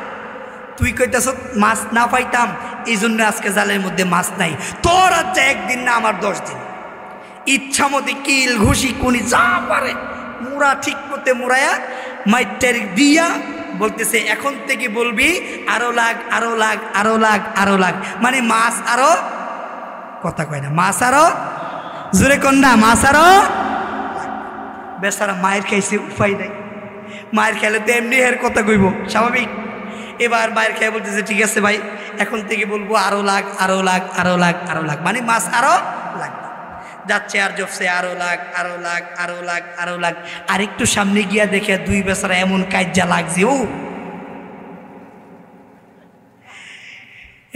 তুই কইতাছ মাছ না পাইতাম, এই জন্য আজকে জালের মধ্যে মাছ নাই। তোর আজ একদিন না আমার 10 দিন। ইচ্ছা মতো কিল ঘুষি কুনি যা পারে মুড়া ঠিক মতে মুড়ায়া মাইটার দিয়া বলতেছে, এখন থেকে বলবি আরো লাগ আরো লাগ আরো লাগ আরো লাগ, মানে মাছ আরো, কথা কয় না, মাছ আরো, জোরে কন্যা, মাছ আরো। বেচারা মায়ের খাইছে, উপায় নাই। মায়ের খেলে তো এমনি এর কথা কইব, স্বাভাবিক। এবার মায়ের খেয়ে বলতেছে, ঠিক আছে ভাই, এখন থেকে বলবো আরো লাগ আরো লাগ আরো লাগ আরো লাগ, মানে মাছ আরো লাগবে। যাচ্ছে আর জপছে আরো লাগ আরো লাগ আরো লাগ আরো লাগ। আর একটু সামনে গিয়া দেখে 2 বেচারা এমন কাজ্জা লাগছে, ও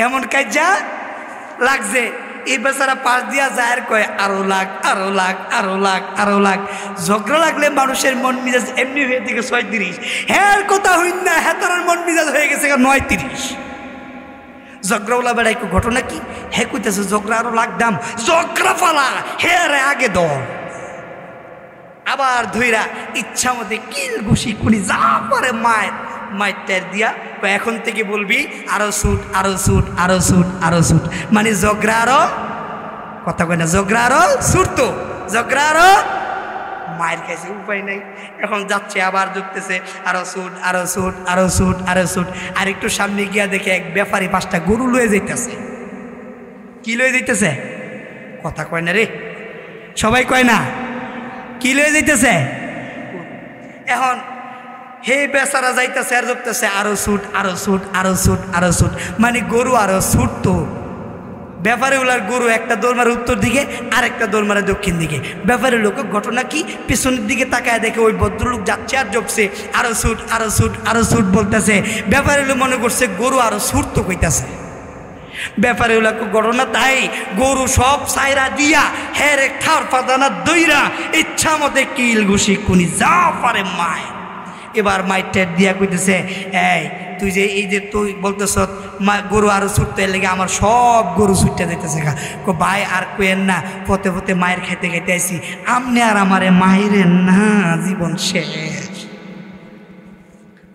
এমন কাজ্জা লাগছে। এই বেচারা পাশ দিয়া যায়, কয় আরো লাগ আরো লাগ আরো লাগ আরো লাগ। ঝগড়া লাগলে মানুষের মন মিজাজ এমনি হয়ে থেকে 36, হ্যাঁ কথা হইন না, হ্যাঁ তার মন মিজাজ হয়ে গেছে 39। ঝগড়াওয়ালা বেড়াই ঘটনা কি, হ্যাঁ কইতেছে ঝগড়া আরো লাগদাম, ঝগড়া ফালা, হ্যাঁ রে আগে দর। আবার ধইরা ইচ্ছা মতে কিল ঘুষি কুনি যা পারে মায়ের দিয়া, এখন থেকে বলবি আরো সুট আরো সুট আরো সুট আরো সুট, মানে ঝগড়া আরো, কথা কয় না, ঝগড়া আরো সুট, তো ঝগড়া আরো। মায়ের কাছে উপায় নাই, এখন যাচ্ছে আবার ঢুকতেছে আরো সুট আরো সুট আরো সুট আরো সুট। আর একটু সামনে গিয়া দেখে এক ব্যাপারী 5টা গরু লয়ে যাইতেছে। কি লয়ে যাইতেছে, কথা কয় না রে, সবাই কয় না, কি লয়ে যাইতেছে। এখন হে বেচারা যাইতেছে আর ঢুকতেছে আরো সুট আরো সুট আরো সুট আরো সুট, মানে গরু আরো সুট। তো ব্যাপারে ওলার গরু একটা দৌড় মারে উত্তর দিকে, আর একটা দৌড় মারে দক্ষিণ দিকে। ব্যাপারের লোক ঘটনা কি, পিছনের দিকে তাকায় দেখে ওই ভদ্রলোক যাচ্ছে আর জপছে আরো সুট আরো সুট আরো সুট বলতেছে। ব্যাপারের লোক মনে করছে গরু আরো সুট তো কইতাছে। ব্যাপারে ওলা ঘটনা তাই, গরু সব সাইরা দিয়া হেরে খাওয়ার পাদানা দইরা ইচ্ছা মতে কিল ঘুষি কুনি যা পারে মায়। এবার মাইটের দিয়া কইতেছে, এই তুই যে এই যে তুই বলতেছ গরু আরো ছুটতে লেগে আমার সব গরু ছুটতে যেতেছে গা। ভাই আর কইেন না, পথে পথে মায়ের খেতে খেতে আইসি, আমনে আর আমারে মায়ের না, জীবন শেষ।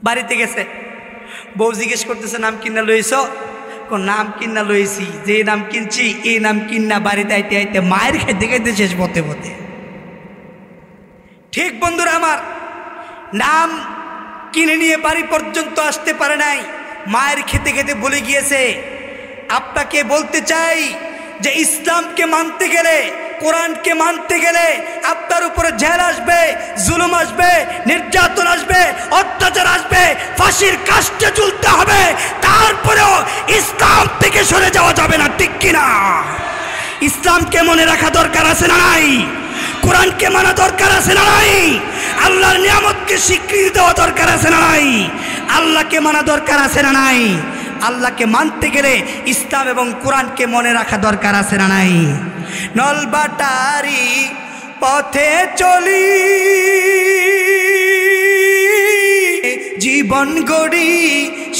বাড়িতে গেছে, বউ জিজ্ঞেস করতেছে নাম কিনা লইছ, নাম কিনা লইছি, যে নাম কিনছি এই নাম কিনা বাড়িতে আইতে আইতে মায়ের খেতে খেতে শেষ পথে পথে। ঠিক বন্ধুরা আমার, নাম কিনে নিয়ে বাড়ি পর্যন্ত আসতে পারে নাই, মায়ের খেতে খেতে বলে গিয়েছে। আপনাকে বলতে চাই যে ইসলামকে মানতে গেলে, কোরআনকে মানতে গেলে আপনার উপরে জেল আসবে, জুলুম আসবে, নির্যাতন আসবে, অত্যাচার আসবে, ফাঁসির কাস্টে ঝুলতে হবে, তারপরেও ইসলাম থেকে সরে যাওয়া যাবে না, ঠিক কিনা? ইসলামকে মনে রাখা দরকার আছে না নাই? কোরআনকে মানা দরকার আছে না নাই? আল্লাহর নিয়ামতকে স্বীকৃতি দেওয়া দরকার আছে না নাই? আল্লাহকে মানা দরকার আছে না নাই? আল্লাহকে মানতে গেলে ইসলাম এবং কোরআনকে মনে রাখা দরকার আছে না নাই? নলবাটারি পথে চলি, জীবন গড়ি,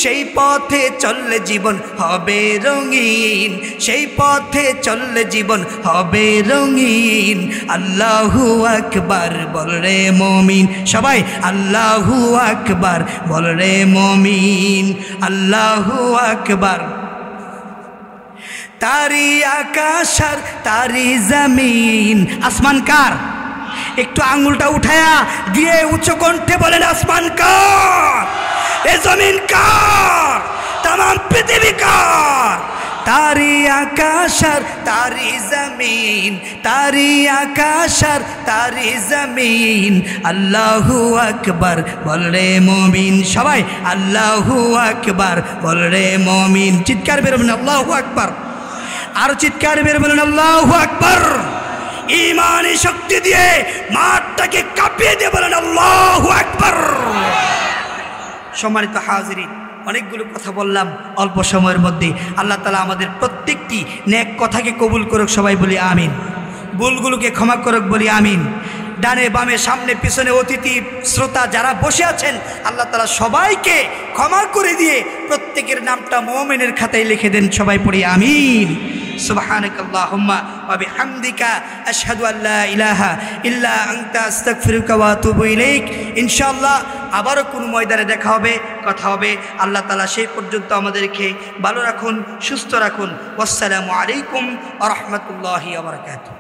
সেই পথে চললে জীবন হবে রঙিন, সেই পথে চললে জীবন হবে রঙিন। আল্লাহু আকবার বল রে মুমিন, সবাই আল্লাহু আকবার বল রে মুমিন, আল্লাহু আকবার। তারি আকাশ আর তারি জমিন, আসমান কার? একটু আঙ্গুলটা উঠায়া দিয়ে উচ্চ কণ্ঠে বলেন আসমান কার, এ জমিন কার, तमाम পৃথিবী কার? তারি আকাশ আর তারি জমিন, তারি আকাশ আর তারি জমিন। আল্লাহু আকবার বল রে মুমিন, সবাই আল্লাহু আকবার বল রে মুমিন। চিৎকার বের বলেন আল্লাহু আকবার, আর চিৎকার বের বলেন আল্লাহু আকবার। ইমানি শক্তি দিয়ে মাঠটাকে কাঁপিয়ে দিয়ে বলেন আল্লাহু আকবার। সম্মানিত হাজিরিন, অনেকগুলো কথা বললাম অল্প সময়ের মধ্যে। আল্লাহ তাআলা আমাদের প্রত্যেকটি নেক কথাকে কবুল করুক, সবাই বলি আমিন। ভুলগুলোকে ক্ষমা করুক, বলি আমিন। ডানে বামে সামনে পিছনে অতিথি শ্রোতা যারা বসে আছেন, আল্লাহ তাআলা সবাইকে ক্ষমা করে দিয়ে প্রত্যেকের নামটা মুমিনের খাতায় লিখে দেন, সবাই পড়ি আমিন। সুবহানাকাল্লাহুম্মা ওয়া বিহামদিকা আশহাদু আল্লা ইলাহা ইল্লা আনতা আস্তাগফিরুকা ওয়া আতুবু ইলাইক। ইনশাআল্লাহ আবারও কোন ময়দানে দেখা হবে, কথা হবে। আল্লাহ তাআলা সেই পর্যন্ত আমাদেরকে ভালো রাখুন, সুস্থ রাখুন। আসসালামু আলাইকুম ওয়া রাহমাতুল্লাহি ওয়া বারাকাতুহু।